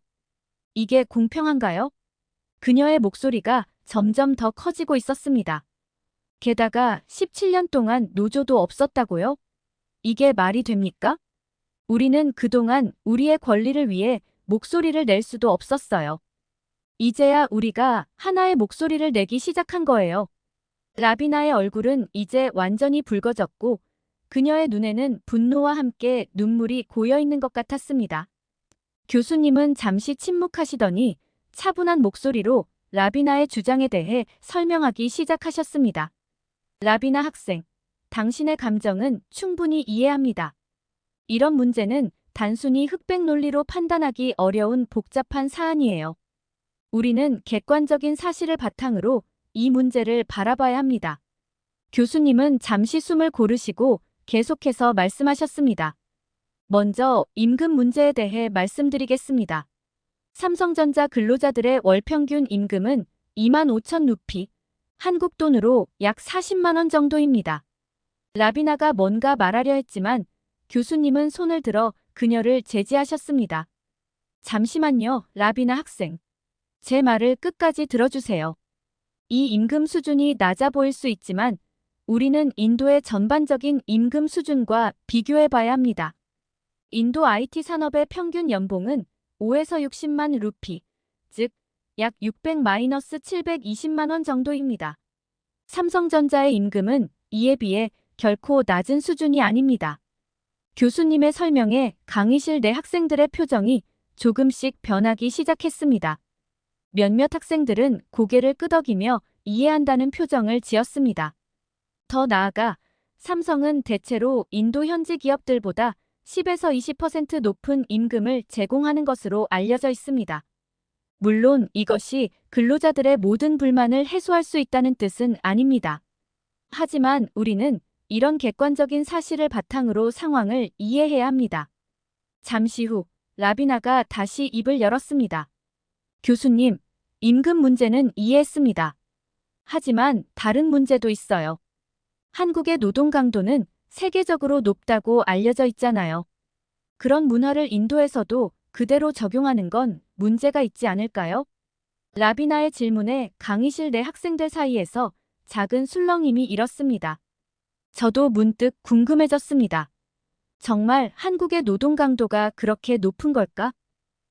이게 공평한가요? 그녀의 목소리가 점점 더 커지고 있었습니다. 게다가 17년 동안 노조도 없었다고요? 이게 말이 됩니까? 우리는 그동안 우리의 권리를 위해 목소리를 낼 수도 없었어요. 이제야 우리가 하나의 목소리를 내기 시작한 거예요. 라비나의 얼굴은 이제 완전히 붉어졌고 그녀의 눈에는 분노와 함께 눈물이 고여 있는 것 같았습니다. 교수님은 잠시 침묵하시더니 차분한 목소리로 라비나의 주장에 대해 설명하기 시작하셨습니다. 라비나 학생, 당신의 감정은 충분히 이해합니다. 이런 문제는 단순히 흑백 논리로 판단하기 어려운 복잡한 사안이에요. 우리는 객관적인 사실을 바탕으로 이 문제를 바라봐야 합니다. 교수님은 잠시 숨을 고르시고 계속해서 말씀하셨습니다. 먼저 임금 문제에 대해 말씀드리겠습니다. 삼성전자 근로자들의 월 평균 임금은 25,000 루피, 한국 돈으로 약 40만 원 정도입니다. 라비나가 뭔가 말하려 했지만 교수님은 손을 들어 그녀를 제지하셨습니다. 잠시만요, 라비나 학생. 제 말을 끝까지 들어주세요. 이 임금 수준이 낮아 보일 수 있지만 우리는 인도의 전반적인 임금 수준과 비교해 봐야 합니다. 인도 IT 산업의 평균 연봉은 5에서 60만 루피, 즉 약 600-720만 원 정도입니다. 삼성전자의 임금은 이에 비해 결코 낮은 수준이 아닙니다. 교수님의 설명에 강의실 내 학생들의 표정이 조금씩 변하기 시작했습니다. 몇몇 학생들은 고개를 끄덕이며 이해한다는 표정을 지었습니다. 더 나아가 삼성은 대체로 인도 현지 기업들보다 10에서 20% 높은 임금을 제공하는 것으로 알려져 있습니다. 물론 이것이 근로자들의 모든 불만을 해소할 수 있다는 뜻은 아닙니다. 하지만 우리는 이런 객관적인 사실을 바탕으로 상황을 이해해야 합니다. 잠시 후 라비나가 다시 입을 열었습니다. 교수님, 임금 문제는 이해했습니다. 하지만 다른 문제도 있어요. 한국의 노동 강도는 세계적으로 높다고 알려져 있잖아요. 그런 문화를 인도에서도 그대로 적용하는 건 문제가 있지 않을까요? 라비나의 질문에 강의실 내 학생들 사이에서 작은 술렁임이 일었습니다. 저도 문득 궁금해졌습니다. 정말 한국의 노동 강도가 그렇게 높은 걸까?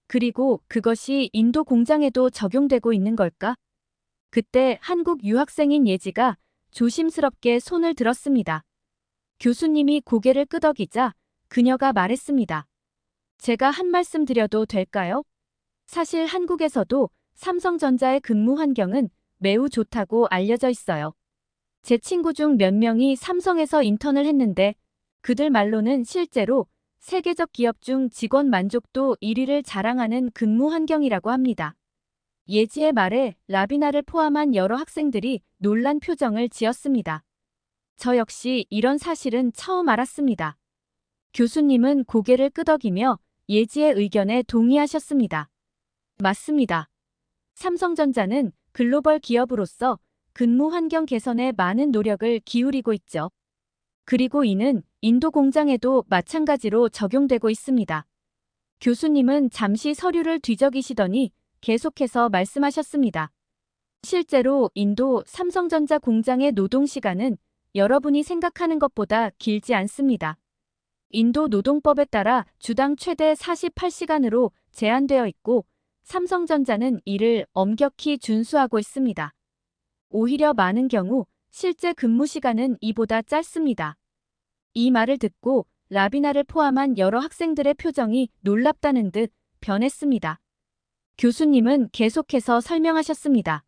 그리고 그것이 인도 공장에도 적용되고 있는 걸까? 그때 한국 유학생인 예지가 조심스럽게 손을 들었습니다. 교수님이 고개를 끄덕이자 그녀가 말했습니다. 제가 한 말씀 드려도 될까요? 사실 한국에서도 삼성전자의 근무 환경은 매우 좋다고 알려져 있어요. 제 친구 중 몇 명이 삼성에서 인턴을 했는데 그들 말로는 실제로 세계적 기업 중 직원 만족도 1위를 자랑하는 근무 환경이라고 합니다. 예지의 말에 라비나를 포함한 여러 학생들이 놀란 표정을 지었습니다. 저 역시 이런 사실은 처음 알았습니다. 교수님은 고개를 끄덕이며 예지의 의견에 동의하셨습니다. 맞습니다. 삼성전자는 글로벌 기업으로서 근무 환경 개선에 많은 노력을 기울이고 있죠. 그리고 이는 인도 공장에도 마찬가지로 적용되고 있습니다. 교수님은 잠시 서류를 뒤적이시더니 계속해서 말씀하셨습니다. 실제로 인도 삼성전자 공장의 노동시간은 여러분이 생각하는 것보다 길지 않습니다. 인도 노동법에 따라 주당 최대 48시간으로 제한되어 있고 삼성전자는 이를 엄격히 준수하고 있습니다. 오히려 많은 경우 실제 근무 시간은 이보다 짧습니다. 이 말을 듣고 라비나를 포함한 여러 학생들의 표정이 놀랍다는 듯 변했습니다. 교수님은 계속해서 설명하셨습니다.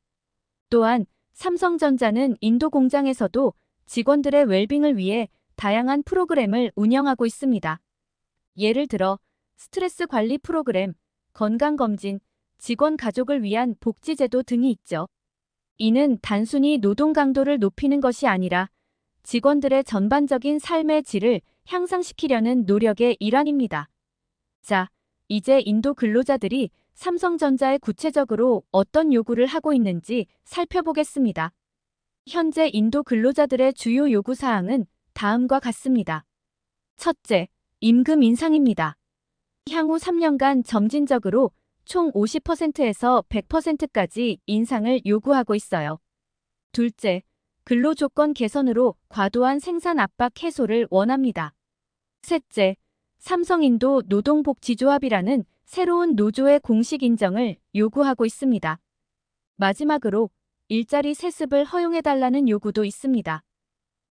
또한 삼성전자는 인도 공장에서도 직원들의 웰빙을 위해 다양한 프로그램을 운영하고 있습니다. 예를 들어 스트레스 관리 프로그램, 건강검진, 직원 가족을 위한 복지제도 등이 있죠. 이는 단순히 노동 강도를 높이는 것이 아니라 직원들의 전반적인 삶의 질을 향상시키려는 노력의 일환입니다. 자, 이제 인도 근로자들이 삼성전자에 구체적으로 어떤 요구를 하고 있는지 살펴보겠습니다. 현재 인도 근로자들의 주요 요구 사항은 다음과 같습니다. 첫째, 임금 인상입니다. 향후 3년간 점진적으로 총 50%에서 100%까지 인상을 요구하고 있어요. 둘째, 근로조건 개선으로 과도한 생산 압박 해소를 원합니다. 셋째, 삼성인도 노동복지조합이라는 새로운 노조의 공식 인정을 요구하고 있습니다. 마지막으로 일자리 세습을 허용해달라는 요구도 있습니다.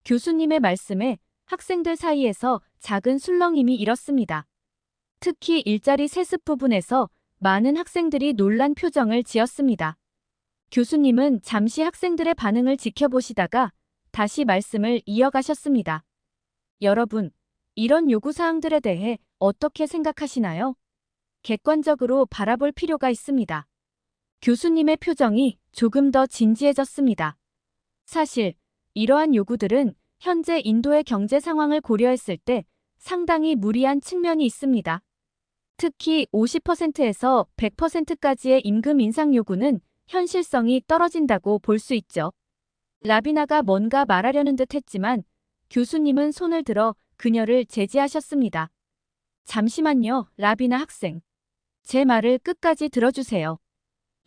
교수님의 말씀에 학생들 사이에서 작은 술렁임이 일었습니다. 특히 일자리 세습 부분에서 많은 학생들이 놀란 표정을 지었습니다. 교수님은 잠시 학생들의 반응을 지켜보시다가 다시 말씀을 이어가셨습니다. 여러분, 이런 요구사항들에 대해 어떻게 생각하시나요? 객관적으로 바라볼 필요가 있습니다. 교수님의 표정이 조금 더 진지해졌습니다. 사실 이러한 요구들은 현재 인도의 경제 상황을 고려했을 때 상당히 무리한 측면이 있습니다. 특히 50%에서 100%까지의 임금 인상 요구는 현실성이 떨어진다고 볼 수 있죠. 라비나가 뭔가 말하려는 듯 했지만 교수님은 손을 들어 그녀를 제지하셨습니다. 잠시만요, 라비나 학생. 제 말을 끝까지 들어주세요.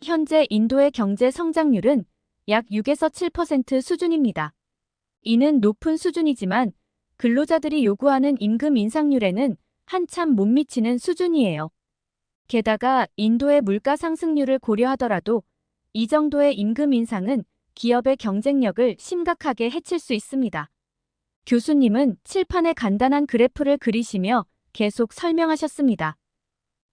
현재 인도의 경제 성장률은 약 6에서 7% 수준입니다. 이는 높은 수준이지만 근로자들이 요구하는 임금 인상률에는 한참 못 미치는 수준이에요. 게다가 인도의 물가 상승률을 고려하더라도 이 정도의 임금 인상은 기업의 경쟁력을 심각하게 해칠 수 있습니다. 교수님은 칠판에 간단한 그래프를 그리시며 계속 설명하셨습니다.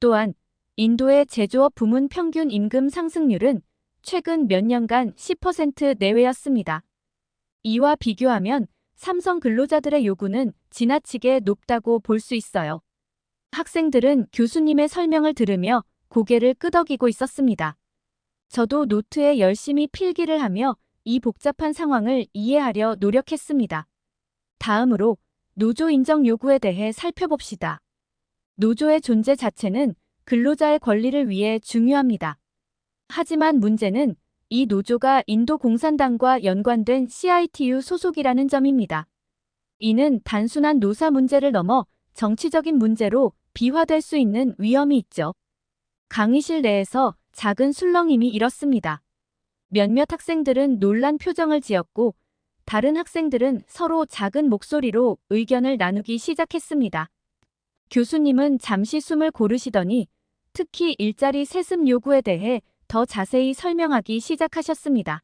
또한 인도의 제조업 부문 평균 임금 상승률은 최근 몇 년간 10% 내외였습니다. 이와 비교하면 삼성 근로자들의 요구는 지나치게 높다고 볼 수 있어요. 학생들은 교수님의 설명을 들으며 고개를 끄덕이고 있었습니다. 저도 노트에 열심히 필기를 하며 이 복잡한 상황을 이해하려 노력했습니다. 다음으로 노조 인정 요구에 대해 살펴봅시다. 노조의 존재 자체는 근로자의 권리를 위해 중요합니다. 하지만 문제는 이 노조가 인도 공산당과 연관된 CITU 소속이라는 점입니다. 이는 단순한 노사 문제를 넘어 정치적인 문제로 비화될 수 있는 위험이 있죠. 강의실 내에서 작은 술렁임이 일었습니다. 몇몇 학생들은 놀란 표정을 지었고 다른 학생들은 서로 작은 목소리로 의견을 나누기 시작했습니다. 교수님은 잠시 숨을 고르시더니 특히 일자리 세습 요구에 대해 더 자세히 설명하기 시작하셨습니다.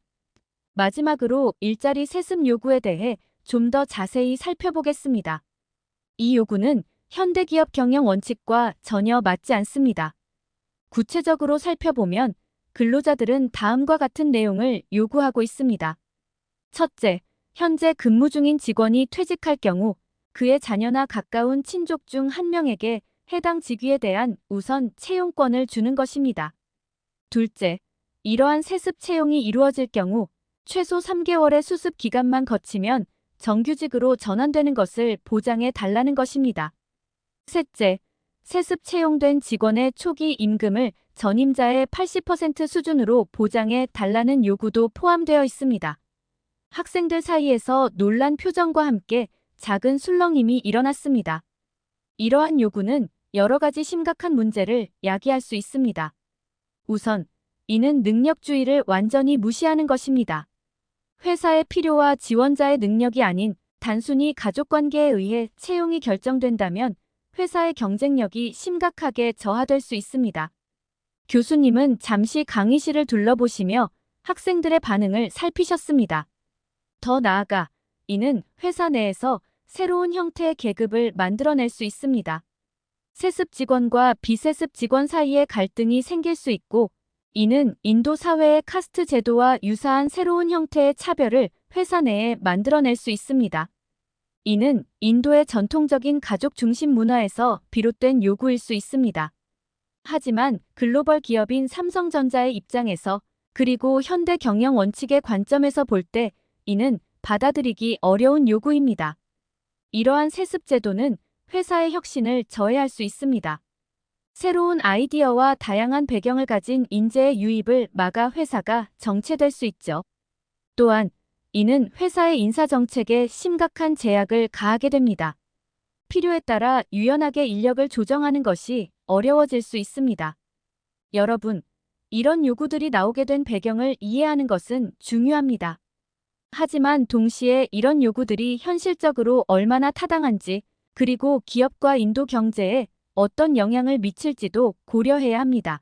마지막으로 일자리 세습 요구에 대해 좀 더 자세히 살펴보겠습니다. 이 요구는 현대기업 경영 원칙과 전혀 맞지 않습니다. 구체적으로 살펴보면 근로자들은 다음과 같은 내용을 요구하고 있습니다. 첫째, 현재 근무 중인 직원이 퇴직할 경우 그의 자녀나 가까운 친족 중 한 명에게 해당 직위에 대한 우선 채용권을 주는 것입니다. 둘째, 이러한 세습 채용이 이루어질 경우 최소 3개월의 수습 기간만 거치면 정규직으로 전환되는 것을 보장해 달라는 것입니다. 셋째, 세습 채용된 직원의 초기 임금을 전임자의 80% 수준으로 보장해 달라는 요구도 포함되어 있습니다. 학생들 사이에서 놀란 표정과 함께 작은 술렁임이 일어났습니다. 이러한 요구는 여러 가지 심각한 문제를 야기할 수 있습니다. 우선, 이는 능력주의를 완전히 무시하는 것입니다. 회사의 필요와 지원자의 능력이 아닌 단순히 가족관계에 의해 채용이 결정된다면 회사의 경쟁력이 심각하게 저하될 수 있습니다. 교수님은 잠시 강의실을 둘러보시며 학생들의 반응을 살피셨습니다. 더 나아가 이는 회사 내에서 새로운 형태의 계급을 만들어낼 수 있습니다. 세습 직원과 비세습 직원 사이에 갈등이 생길 수 있고 이는 인도 사회의 카스트 제도와 유사한 새로운 형태의 차별을 회사 내에 만들어낼 수 있습니다. 이는 인도의 전통적인 가족 중심 문화에서 비롯된 요구일 수 있습니다. 하지만 글로벌 기업인 삼성전자의 입장에서 그리고 현대 경영 원칙의 관점에서 볼 때 이는 받아들이기 어려운 요구입니다. 이러한 세습 제도는 회사의 혁신을 저해할 수 있습니다. 새로운 아이디어와 다양한 배경을 가진 인재의 유입을 막아 회사가 정체될 수 있죠. 또한 이는 회사의 인사정책에 심각한 제약을 가하게 됩니다. 필요에 따라 유연하게 인력을 조정하는 것이 어려워질 수 있습니다. 여러분, 이런 요구들이 나오게 된 배경을 이해하는 것은 중요합니다. 하지만 동시에 이런 요구들이 현실적으로 얼마나 타당한지 그리고 기업과 인도 경제에 어떤 영향을 미칠지도 고려해야 합니다.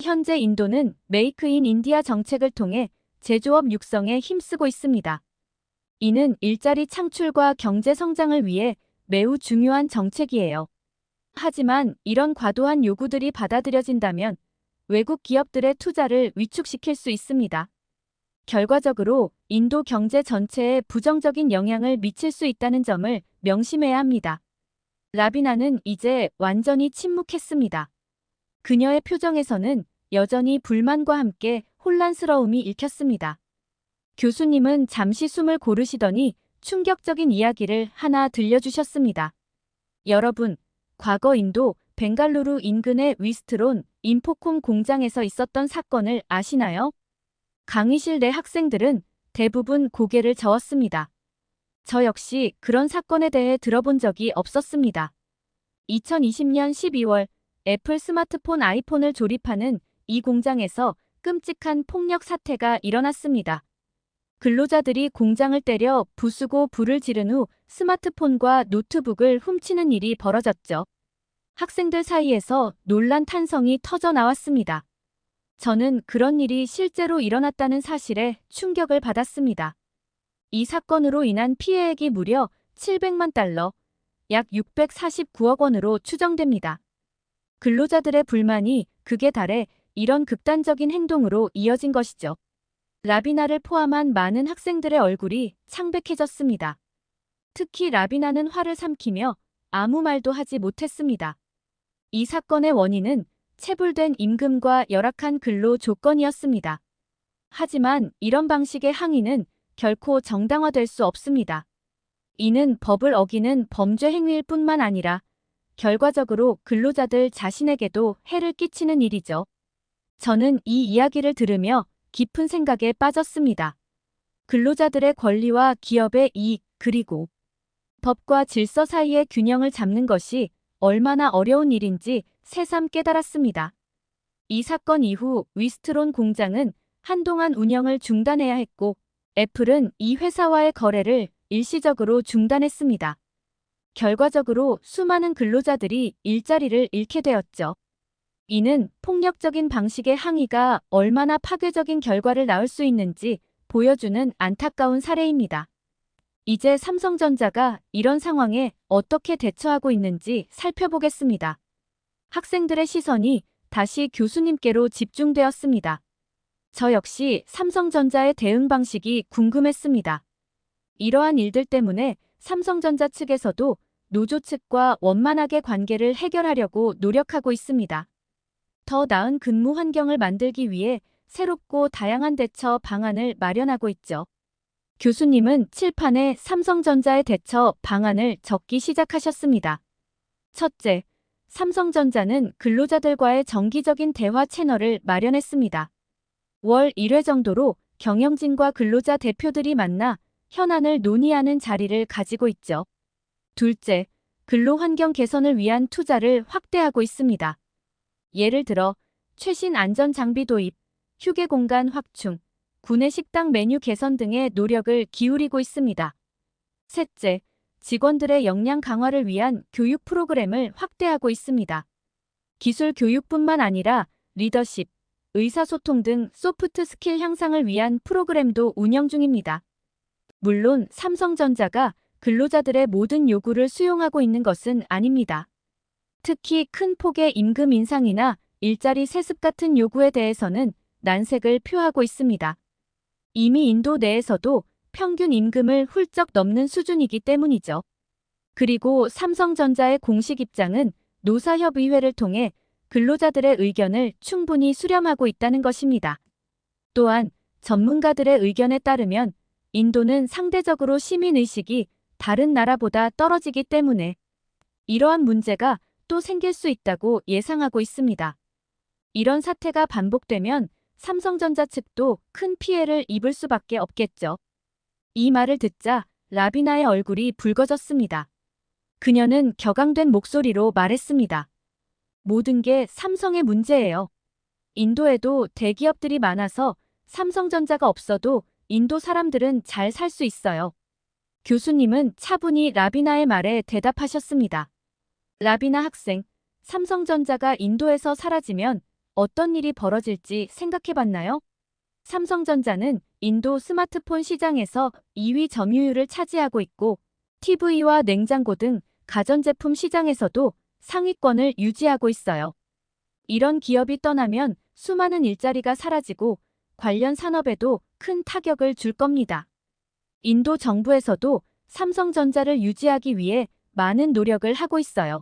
현재 인도는 메이크 인 인디아 정책을 통해 제조업 육성에 힘쓰고 있습니다. 이는 일자리 창출과 경제 성장을 위해 매우 중요한 정책이에요. 하지만 이런 과도한 요구들이 받아들여진다면 외국 기업들의 투자를 위축시킬 수 있습니다. 결과적으로 인도 경제 전체에 부정적인 영향을 미칠 수 있다는 점을 명심해야 합니다. 라비나는 이제 완전히 침묵했습니다. 그녀의 표정에서는 여전히 불만과 함께 혼란스러움이 읽혔습니다. 교수님은 잠시 숨을 고르시더니 충격적인 이야기를 하나 들려주셨습니다. 여러분, 과거 인도 벵갈루루 인근의 위스트론 인포콤 공장에서 있었던 사건을 아시나요? 강의실 내 학생들은 대부분 고개를 저었습니다. 저 역시 그런 사건에 대해 들어본 적이 없었습니다. 2020년 12월 애플 스마트폰 아이폰을 조립하는 이 공장에서 끔찍한 폭력 사태가 일어났습니다. 근로자들이 공장을 때려 부수고 불을 지른 후 스마트폰과 노트북을 훔치는 일이 벌어졌죠. 학생들 사이에서 놀란 탄성이 터져 나왔습니다. 저는 그런 일이 실제로 일어났다는 사실에 충격을 받았습니다. 이 사건으로 인한 피해액이 무려 $700만, 약 649억 원으로 추정됩니다. 근로자들의 불만이 극에 달해 이런 극단적인 행동으로 이어진 것이죠. 라비나를 포함한 많은 학생들의 얼굴이 창백해졌습니다. 특히 라비나는 화를 삼키며 아무 말도 하지 못했습니다. 이 사건의 원인은 체불된 임금과 열악한 근로 조건이었습니다. 하지만 이런 방식의 항의는 결코 정당화될 수 없습니다. 이는 법을 어기는 범죄 행위일 뿐만 아니라 결과적으로 근로자들 자신에게도 해를 끼치는 일이죠. 저는 이 이야기를 들으며 깊은 생각에 빠졌습니다. 근로자들의 권리와 기업의 이익, 그리고 법과 질서 사이의 균형을 잡는 것이 얼마나 어려운 일인지 새삼 깨달았습니다. 이 사건 이후 위스트론 공장은 한동안 운영을 중단해야 했고, 애플은 이 회사와의 거래를 일시적으로 중단했습니다. 결과적으로 수많은 근로자들이 일자리를 잃게 되었죠. 이는 폭력적인 방식의 항의가 얼마나 파괴적인 결과를 낳을 수 있는지 보여주는 안타까운 사례입니다. 이제 삼성전자가 이런 상황에 어떻게 대처하고 있는지 살펴보겠습니다. 학생들의 시선이 다시 교수님께로 집중되었습니다. 저 역시 삼성전자의 대응 방식이 궁금했습니다. 이러한 일들 때문에 삼성전자 측에서도 노조 측과 원만하게 관계를 해결하려고 노력하고 있습니다. 더 나은 근무 환경을 만들기 위해 새롭고 다양한 대처 방안을 마련하고 있죠. 교수님은 칠판에 삼성전자의 대처 방안을 적기 시작하셨습니다. 첫째, 삼성전자는 근로자들과의 정기적인 대화 채널을 마련했습니다. 월 1회 정도로 경영진과 근로자 대표들이 만나 현안을 논의하는 자리를 가지고 있죠. 둘째, 근로 환경 개선을 위한 투자를 확대하고 있습니다. 예를 들어 최신 안전 장비 도입, 휴게 공간 확충, 구내 식당 메뉴 개선 등의 노력을 기울이고 있습니다. 셋째, 직원들의 역량 강화를 위한 교육 프로그램을 확대하고 있습니다. 기술 교육뿐만 아니라 리더십, 의사소통 등 소프트 스킬 향상을 위한 프로그램도 운영 중입니다. 물론 삼성전자가 근로자들의 모든 요구를 수용하고 있는 것은 아닙니다. 특히 큰 폭의 임금 인상이나 일자리 세습 같은 요구에 대해서는 난색을 표하고 있습니다. 이미 인도 내에서도 평균 임금을 훌쩍 넘는 수준이기 때문이죠. 그리고 삼성전자의 공식 입장은 노사협의회를 통해 근로자들의 의견을 충분히 수렴하고 있다는 것입니다. 또한 전문가들의 의견에 따르면 인도는 상대적으로 시민의식이 다른 나라보다 떨어지기 때문에 이러한 문제가 또 생길 수 있다고 예상하고 있습니다. 이런 사태가 반복되면 삼성전자 측도 큰 피해를 입을 수밖에 없겠죠. 이 말을 듣자 라비나의 얼굴이 붉어졌습니다. 그녀는 격앙된 목소리로 말했습니다. 모든 게 삼성의 문제예요. 인도에도 대기업들이 많아서 삼성전자가 없어도 인도 사람들은 잘 살 수 있어요. 교수님은 차분히 라비나의 말에 대답하셨습니다. 라비나 학생, 삼성전자가 인도에서 사라지면 어떤 일이 벌어질지 생각해봤나요? 삼성전자는 인도 스마트폰 시장에서 2위 점유율을 차지하고 있고 TV와 냉장고 등 가전제품 시장에서도 상위권을 유지하고 있어요. 이런 기업이 떠나면 수많은 일자리가 사라지고 관련 산업에도 큰 타격을 줄 겁니다. 인도 정부에서도 삼성전자를 유지하기 위해 많은 노력을 하고 있어요.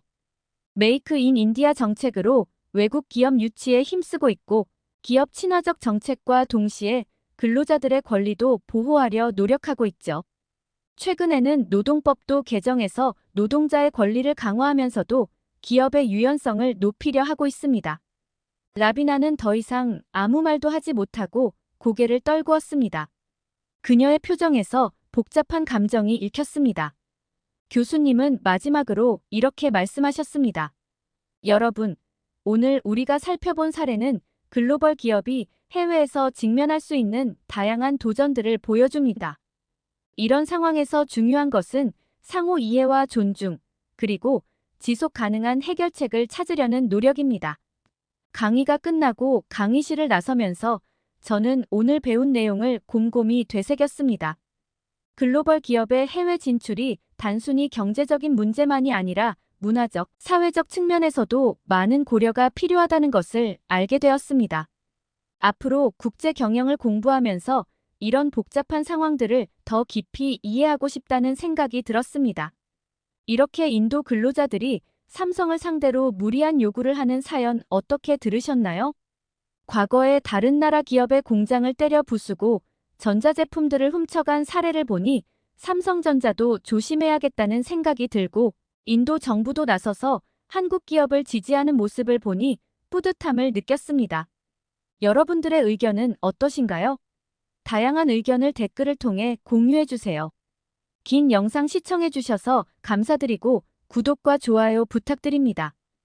메이크 인 인디아 정책으로 외국 기업 유치에 힘쓰고 있고 기업 친화적 정책과 동시에 근로자들의 권리도 보호하려 노력하고 있죠. 최근에는 노동법도 개정해서 노동자의 권리를 강화하면서도 기업의 유연성을 높이려 하고 있습니다. 라비나는 더 이상 아무 말도 하지 못하고 고개를 떨구었습니다. 그녀의 표정에서 복잡한 감정이 읽혔습니다. 교수님은 마지막으로 이렇게 말씀하셨습니다. 여러분, 오늘 우리가 살펴본 사례는 글로벌 기업이 해외에서 직면할 수 있는 다양한 도전들을 보여줍니다. 이런 상황에서 중요한 것은 상호 이해와 존중, 그리고 지속 가능한 해결책을 찾으려는 노력입니다. 강의가 끝나고 강의실을 나서면서 저는 오늘 배운 내용을 곰곰이 되새겼습니다. 글로벌 기업의 해외 진출이 단순히 경제적인 문제만이 아니라 문화적, 사회적 측면에서도 많은 고려가 필요하다는 것을 알게 되었습니다. 앞으로 국제 경영을 공부하면서 이런 복잡한 상황들을 더 깊이 이해하고 싶다는 생각이 들었습니다. 이렇게 인도 근로자들이 삼성을 상대로 무리한 요구를 하는 사연 어떻게 들으셨나요? 과거에 다른 나라 기업의 공장을 때려 부수고 전자제품들을 훔쳐간 사례를 보니 삼성전자도 조심해야겠다는 생각이 들고 인도 정부도 나서서 한국 기업을 지지하는 모습을 보니 뿌듯함을 느꼈습니다. 여러분들의 의견은 어떠신가요? 다양한 의견을 댓글을 통해 공유해주세요. 긴 영상 시청해주셔서 감사드리고 구독과 좋아요 부탁드립니다.